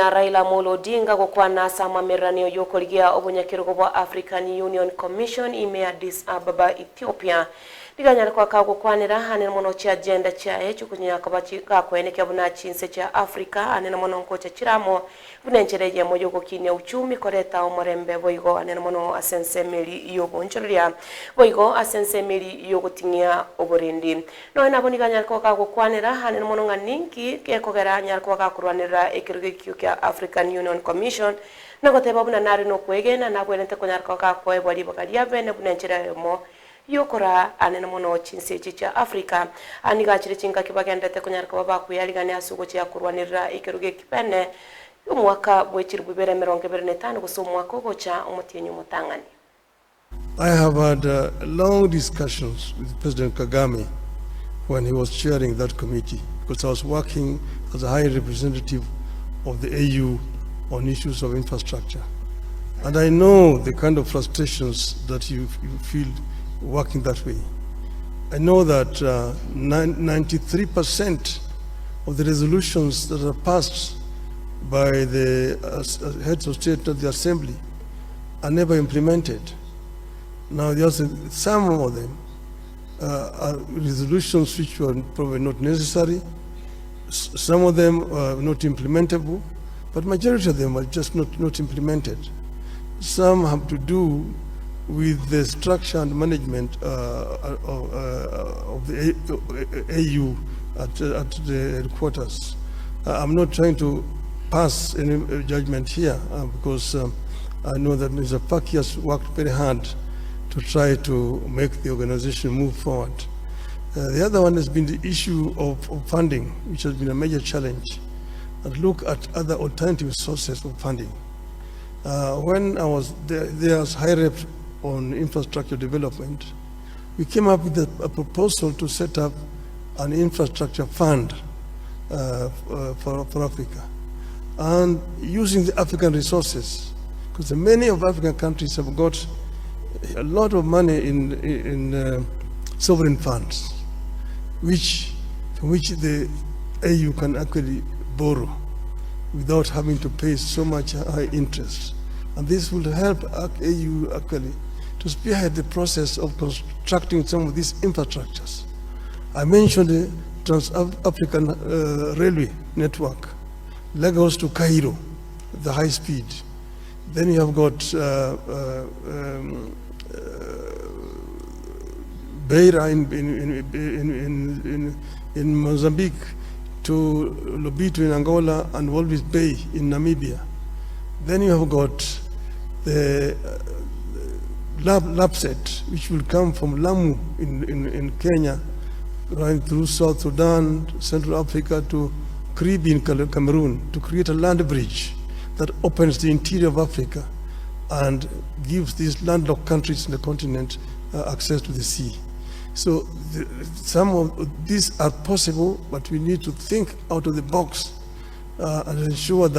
ya Raila Molo Odinga gukwana sama miranio Okorigia Obonyakerogo bwa African Union Commission ime Addis Ababa Ethiopia diganya kwa gukwanira hanene mono cha agenda cha echo kunya kabachika kweneke buna chinse cha Africa hanene mono nkocha chiramo bunenchereje moyo gukine uchumi koreta omorembe boigo hanene mono asensemeli yobonchoria boigo asensemeli yogutingia oborindi no na boniganya kwa gukwanira hanene mono nganinki ke Koegerera nyar kwa kurwanira ekirugikyo kya African Union Commission nagoteba buna nari no kwegena na bwenete kunyar kwa kwa bwali bakadia bene bunencheremo yokora anene mono chinse cha Africa aniga chiri chinga kibagendete kunyar kwa baba kuyaligane asugo cha kurwanira ikiruge kipene umwaka bwechiri bubere 2025 guso mwaka gocha umutiyenyu mutangani. I have had long discussions with President Kagame when he was chairing that committee, because I was working as a high representative of the AU on issues of infrastructure. And I know the kind of frustrations that you feel working that way. I know that 93% of the resolutions that are passed by the heads of state of the assembly are never implemented. Now, there's some of them are resolutions which were probably not necessary. Some of them are not implementable, but majority of them are just not implemented. Some have to do with the structure and management of the AU at the headquarters. I'm not trying to pass any judgment here because I know that Mr. Paki has worked very hard to try to make the organization move forward. The other one has been the issue of funding, which has been a major challenge, and look at other alternative sources of funding. When I was there as high rep on infrastructure development, we came up with a proposal to set up an infrastructure fund for Africa, and using the African resources, because many of African countries have got a lot of money in sovereign funds, from which the AU can actually borrow without having to pay so much high interest. And this will help AU actually to spearhead the process of constructing some of these infrastructures. I mentioned the Trans-African Railway network, Lagos to Cairo, the high speed. Then you have got Beira in Mozambique to Lobito in Angola and Walvis Bay in Namibia. Then you have got the Lapset, which will come from Lamu in Kenya, running through South Sudan, Central Africa to Caribbean Cameroon, to create a land bridge that opens the interior of Africa and gives these landlocked countries in the continent access to the sea. So some of these are possible, but we need to think out of the box and ensure that